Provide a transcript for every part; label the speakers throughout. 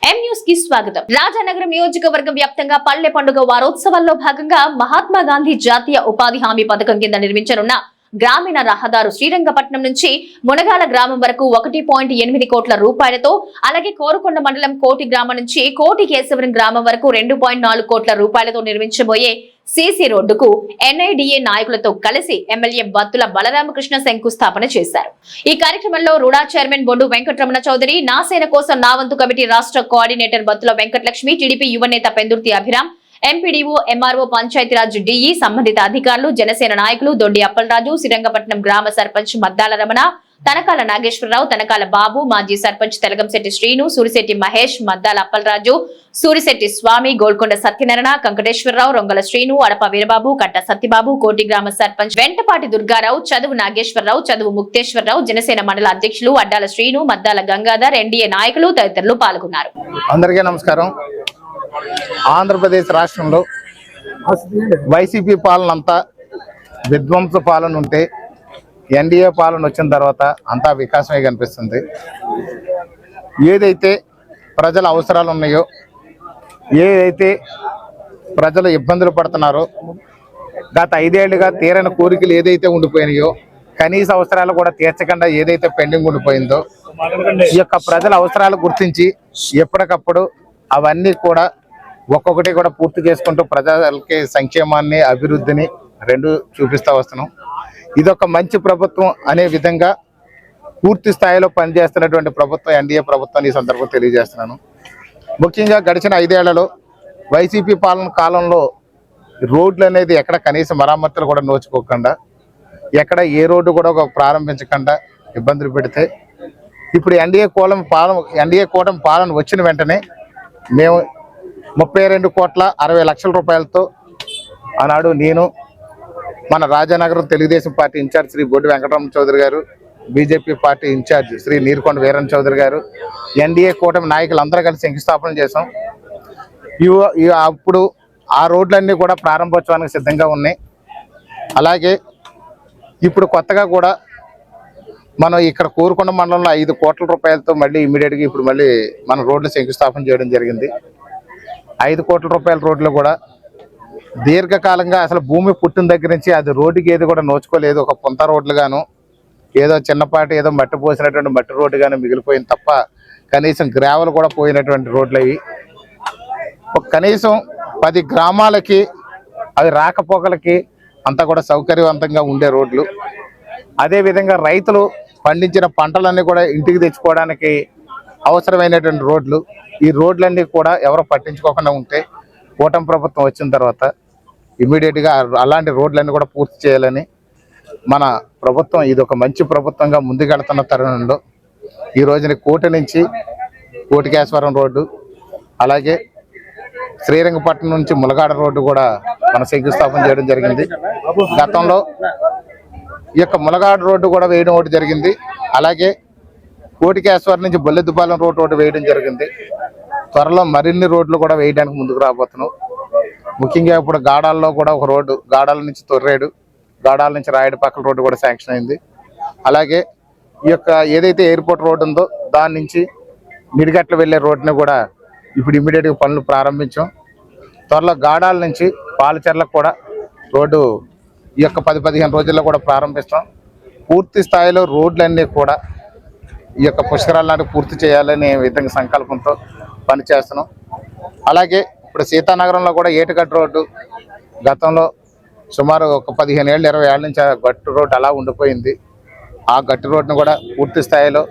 Speaker 1: M news కి స్వాగతం. రాజానగరం నియోజకవర్గం వ్యాప్తంగా పల్లె పండుగ వారోత్సవాల్లో భాగంగా మహాత్మా గాంధీ జాతీయ ఉపాధి హామీ పథకం కింద నిర్మించనున్న గ్రామీణ రహదారు శ్రీరంగపట్నం నుంచి మునగాల గ్రామం వరకు 1.8 కోట్ల రూపాయలతో, అలాగే కోరుకొండ మండలం కోటి గ్రామం నుంచి కోటి కేశవరం గ్రామం వరకు 2.4 కోట్ల రూపాయలతో నిర్మించబోయే సీసీ రోడ్డుకు ఎన్ఐడిఏ నాయకులతో కలిసి ఎమ్మెల్యే బత్తుల బలరామకృష్ణ శంకుస్థాపన చేశారు. ఈ కార్యక్రమంలో రుడా చైర్మన్ బొడ్డు వెంకటరమణ చౌదరి, నా సేన కోసం నా వంతు కమిటీ రాష్ట్ర కోఆర్డినేటర్ బత్తుల వెంకటలక్ష్మి, టీడీపీ యువనేత Pendurthi Abhiram, MPDO, MRO, Panchayati Raj DE, సంబంధిత అధికారులు, జనసేన నాయకులు దొడ్డి అప్పలరాజు, శ్రీరంగపట్నం గ్రామ సర్పంచ్ మద్దాల రమణ, తనకాల నాగేశ్వరరావు, తనకాల బాబు, మాజీ సర్పంచ్ తెలగంశెట్టి శ్రీను, సూరిశెట్టి మహేష్, మద్దాల అప్పలరాజు, సూరిశెట్టి స్వామి, గోల్కొండ సత్యనారాయణ, కంకటేశ్వరరావు, రొంగల శ్రీను, అడప వీరబాబు, కట్ట సత్యబాబు, కోటి గ్రామ సర్పంచ్ వెంటపాటి దుర్గారావు, చదువు నాగేశ్వరరావు, చదువు ముక్తేశ్వరరావు, జనసేన మండల అధ్యక్షులు అడ్డాల శ్రీను, మద్దాల గంగాధర్, ఎన్డీఏ నాయకులు తదితరులు పాల్గొన్నారు.
Speaker 2: అందరికీ నమస్కారం. ఆంధ్రప్రదేశ్ రాష్ట్రంలో వైసీపీ పాలన అంతా విధ్వంస పాలన ఉంటే ఎన్డీఏ పాలన వచ్చిన తర్వాత అంతా వికాసమే కనిపిస్తుంది. ఏదైతే ప్రజల అవసరాలు ఉన్నాయో, ఏదైతే ప్రజలు ఇబ్బందులు పడుతున్నారో, గత 5 ఏళ్లుగా తీరని కోరికలు ఏదైతే ఉండిపోయినాయో, కనీస అవసరాలు కూడా తీర్చకుండా ఏదైతే పెండింగ్ ఉండిపోయిందో, ఈ యొక్క ప్రజల అవసరాలు గుర్తించి ఎప్పటికప్పుడు అవన్నీ కూడా ఒక్కొక్కటి కూడా పూర్తి చేసుకుంటూ ప్రజలకి సంక్షేమాన్ని, అభివృద్ధిని రెండు చూపిస్తూ వస్తున్నాం. ఇదొక మంచి ప్రభుత్వం అనే విధంగా పూర్తి స్థాయిలో పనిచేస్తున్నటువంటి ప్రభుత్వం ఎన్డీఏ ప్రభుత్వాన్ని ఈ సందర్భంగా తెలియజేస్తున్నాను. ముఖ్యంగా గడిచిన 5 ఏళ్లలో వైసీపీ పాలన కాలంలో రోడ్లు అనేది ఎక్కడ కనీస మరమ్మతులు కూడా నోచుకోకుండా, ఎక్కడ ఏ రోడ్డు కూడా ప్రారంభించకుండా ఇబ్బందులు పెడితే, ఇప్పుడు ఎన్డీఏ కూటమి పాలన వచ్చిన వెంటనే మేము 32,60,00,000 రూపాయలతో ఆనాడు నేను, మన Rajanagaram Telugu Desam party incharge Shri Boddu Venkataramana Chowdary garu, BJP party incharge Shri Neerukonda Veeran Chowdary garu, NDA కూటమి నాయకులు అందరూ కలిసి శంకుస్థాపన చేశాం. అప్పుడు ఆ రోడ్లన్నీ కూడా ప్రారంభోత్సవానికి సిద్ధంగా ఉన్నాయి. అలాగే ఇప్పుడు కొత్తగా కూడా మనం ఇక్కడ కోరుకొండ మండలంలో 5 కోట్ల రూపాయలతో మళ్ళీ ఇమీడియట్గా ఇప్పుడు మళ్ళీ మన రోడ్లు శంకుస్థాపన చేయడం జరిగింది. 5 కోట్ల రూపాయల రోడ్లు కూడా దీర్ఘకాలంగా అసలు భూమి పుట్టిన దగ్గర నుంచి అది రోడ్డుకి ఏది కూడా నోచుకోలేదు. ఒక పుంత రోడ్లు గాను, ఏదో చిన్నపాటి ఏదో మట్టి పోసినటువంటి మట్టి రోడ్డు గాను మిగిలిపోయింది తప్ప కనీసం గ్రావెల్ కూడా పోయినటువంటి రోడ్లు అవి. కనీసం 10 గ్రామాలకి అవి రాకపోకలకి అంతా కూడా సౌకర్యవంతంగా ఉండే రోడ్లు. అదేవిధంగా రైతులు పండించిన పంటలన్నీ కూడా ఇంటికి తెచ్చుకోవడానికి అవసరమైనటువంటి రోడ్లు. ఈ రోడ్లన్నీ కూడా ఎవరు పట్టించుకోకుండా ఉంటే కూటమి ప్రభుత్వం వచ్చిన తర్వాత ఇమీడియట్గా అలాంటి రోడ్లన్నీ కూడా పూర్తి చేయాలని మన ప్రభుత్వం ఇది ఒక మంచి ప్రభుత్వంగా ముందుకెళ్తున్న తరుణంలో ఈ రోజున కోటి నుంచి కోటికేశ్వరం రోడ్డు, అలాగే శ్రీరంగపట్నం నుంచి ములగాడ రోడ్డు కూడా మన శంకుస్థాపన చేయడం జరిగింది. గతంలో ఈ యొక్క ములగాడ రోడ్డు కూడా వేయడం ఒకటి జరిగింది. అలాగే కోటికేశ్వరం నుంచి బొల్లెద్దుపాలెం రోడ్డు ఒకటి వేయడం జరిగింది. త్వరలో మరిన్ని రోడ్లు కూడా వేయడానికి ముందుకు రాబోతున్నాం. ముఖ్యంగా ఇప్పుడు గాడాల్లో కూడా ఒక రోడ్డు, గాడాల నుంచి తొర్రేడు, గాడాల నుంచి రాయడపక్కల రోడ్డు కూడా శాంక్షన్ అయింది. అలాగే ఈ యొక్క ఏదైతే ఎయిర్పోర్ట్ రోడ్డు ఉందో దాని నుంచి మిడిగట్ల వెళ్ళే రోడ్డుని కూడా ఇప్పుడు ఇమీడియట్గా పనులు ప్రారంభించాం. త్వరలో గాడాల నుంచి పాలచెర్లకు కూడా రోడ్డు ఈ యొక్క 10-15 రోజుల్లో కూడా ప్రారంభిస్తాం. పూర్తి స్థాయిలో రోడ్లన్నీ కూడా ఈ యొక్క పుష్కరాల నాటికి పూర్తి చేయాలనే విధంగా సంకల్పంతో పనిచేస్తున్నాం. అలాగే ఇప్పుడు సీతానగరంలో కూడా ఏటుగట్టు రోడ్డు గతంలో సుమారు ఒక 15 ఏళ్ళు 20 ఏళ్ళ నుంచి ఆ గట్టు రోడ్డు అలా ఉండిపోయింది. ఆ గట్టు రోడ్డును కూడా పూర్తి స్థాయిలో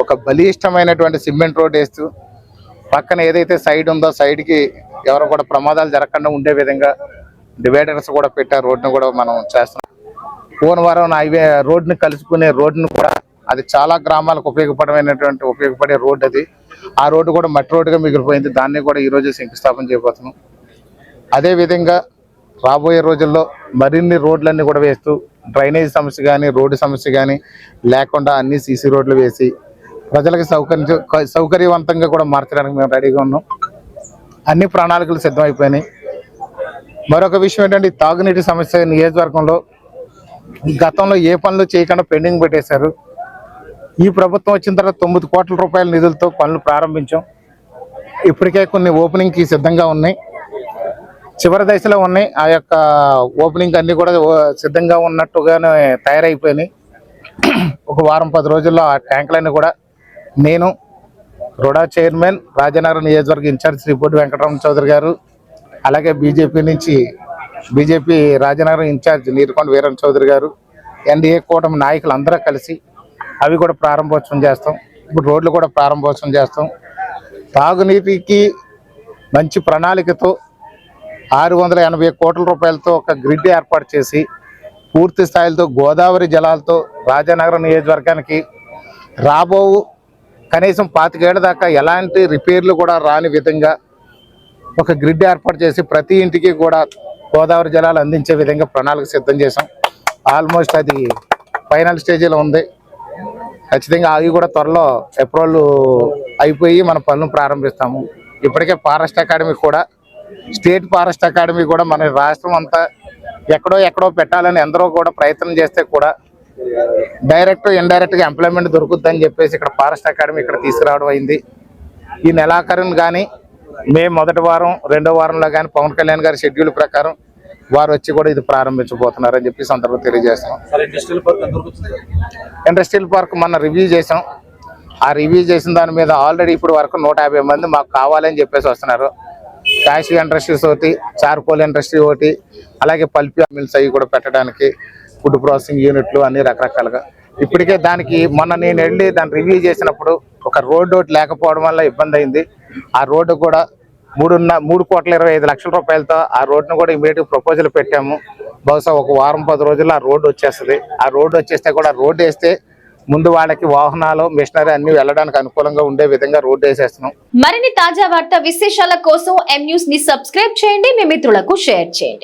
Speaker 2: ఒక బలిష్టమైనటువంటి సిమెంట్ రోడ్డు వేస్తూ పక్కన ఏదైతే సైడ్ ఉందో సైడ్కి ఎవరు కూడా ప్రమాదాలు జరగకుండా ఉండే విధంగా డివైడర్స్ కూడా పెట్టే రోడ్డును కూడా మనం చేస్తున్నాం. కోనవరం హైవే రోడ్డుని కలుసుకునే రోడ్డును కూడా అది చాలా గ్రామాలకు ఉపయోగపడే రోడ్డు అది. ఆ రోడ్డు కూడా మట్టి రోడ్డుగా మిగిలిపోయింది. దాన్ని కూడా ఈరోజు శంకుస్థాపన చేయబోతున్నాం. అదేవిధంగా రాబోయే రోజుల్లో మరిన్ని రోడ్లన్నీ కూడా వేస్తూ డ్రైనేజ్ సమస్య కానీ రోడ్డు సమస్య కానీ లేకుండా అన్ని సీసీ రోడ్లు వేసి ప్రజలకు సౌకర్యవంతంగా కూడా మార్చడానికి మేము రెడీగా ఉన్నాం. అన్ని ప్రణాళికలు సిద్ధమైపోయినాయి. మరొక విషయం ఏంటంటే తాగునీటి సమస్య నియోజకవర్గంలో గతంలో ఏ పనులు చేయకుండా పెండింగ్ పెట్టేశారు. ఈ ప్రభుత్వం వచ్చిన తర్వాత 9 కోట్ల రూపాయల నిధులతో పనులు ప్రారంభించాం. ఇప్పటికే కొన్ని ఓపెనింగ్కి సిద్ధంగా ఉన్నాయి, చివరి దశలో ఉన్నాయి. ఆ యొక్క ఓపెనింగ్ అన్ని కూడా సిద్ధంగా ఉన్నట్టుగానే తయారైపోయినాయి. ఒక వారం 10 రోజుల్లో ఆ ట్యాంకులన్నీ కూడా నేను, రుడా చైర్మన్, రాజనగరం నియోజకవర్గ ఇన్ఛార్జ్ శ్రీ పొట్టి వెంకటరమణ చౌదరి గారు, అలాగే BJP Rajanagaram incharge Neerukonda Veeran Chowdary garu, NDA కూటమి నాయకులు అందరూ కలిసి అవి కూడా ప్రారంభోత్సవం చేస్తాం. ఇప్పుడు రోడ్లు కూడా ప్రారంభోత్సవం చేస్తాం. తాగునీటికి మంచి ప్రణాళికతో 680 కోట్ల రూపాయలతో ఒక గ్రిడ్ ఏర్పాటు చేసి పూర్తి స్థాయిలతో గోదావరి జలాలతో రాజనగరం నియోజకవర్గానికి రాబో కనీసం 25 ఏళ్ల దాకా ఎలాంటి రిపేర్లు కూడా రాని విధంగా ఒక గ్రిడ్ ఏర్పాటు చేసి ప్రతి ఇంటికి కూడా గోదావరి జలాలు అందించే విధంగా ప్రణాళిక సిద్ధం చేసాం. ఆల్మోస్ట్ అది ఫైనల్ స్టేజీలో ఉంది. ఖచ్చితంగా అవి కూడా త్వరలో అప్రూవల్ అయిపోయి మన పనులు ప్రారంభిస్తాము. ఇప్పటికే ఫారెస్ట్ అకాడమీ కూడా, స్టేట్ ఫారెస్ట్ అకాడమీ కూడా మన రాష్ట్రం అంతా ఎక్కడో పెట్టాలని ఎందరో కూడా ప్రయత్నం చేస్తే కూడా డైరెక్ట్ ఇండైరెక్ట్గా ఎంప్లాయ్మెంట్ దొరుకుతుందని చెప్పేసి ఇక్కడ ఫారెస్ట్ అకాడమీ ఇక్కడ తీసుకురావడం అయింది. ఈ నెలాఖరుని కానీ మే మొదటి వారం 2వ వారంలో కానీ పవన్ కళ్యాణ్ గారి షెడ్యూల్ ప్రకారం వారు వచ్చి కూడా ఇది ప్రారంభించబోతున్నారని చెప్పి సందర్భంగా తెలియజేస్తున్నాం. ఇండస్ట్రియల్ పార్క్ మొన్న రివ్యూ చేసాం. ఆ రివ్యూ చేసిన దాని మీద ఆల్రెడీ ఇప్పుడు వరకు 150 మంది మాకు కావాలని చెప్పేసి వస్తున్నారు. క్యాష్ ఇండస్ట్రీస్ ఒకటి, చార్కోల్ ఇండస్ట్రీ ఒకటి, అలాగే పల్పీ మిల్స్ అవి కూడా పెట్టడానికి, ఫుడ్ ప్రాసెసింగ్ యూనిట్లు అన్ని రకరకాలుగా. ఇప్పటికే దానికి మొన్న నేను వెళ్ళి దాన్ని రివ్యూ చేసినప్పుడు ఒక రోడ్డు ఒకటి లేకపోవడం వల్ల ఇబ్బంది అయింది. ఆ రోడ్డు కూడా 3,25,00,000 రూపాయలతో ఆ రోడ్డును కూడా ఇమీడియట్గా ప్రపోజల్ పెట్టాము. బహుశా ఒక వారం 10 రోజుల్లో ఆ రోడ్డు వచ్చేస్తుంది. ఆ రోడ్డు వచ్చేస్తే కూడా రోడ్డు వేస్తే ముందు వాళ్ళకి వాహనాలు, మిషనరీ అన్ని వెళ్ళడానికి అనుకూలంగా ఉండే విధంగా రోడ్డు వేసేస్తున్నాం.
Speaker 1: మరిన్ని తాజా వార్తా విశేషాల కోసం M News ని సబ్స్క్రైబ్ చేయండి, మీ మిత్రులకు షేర్ చేయండి.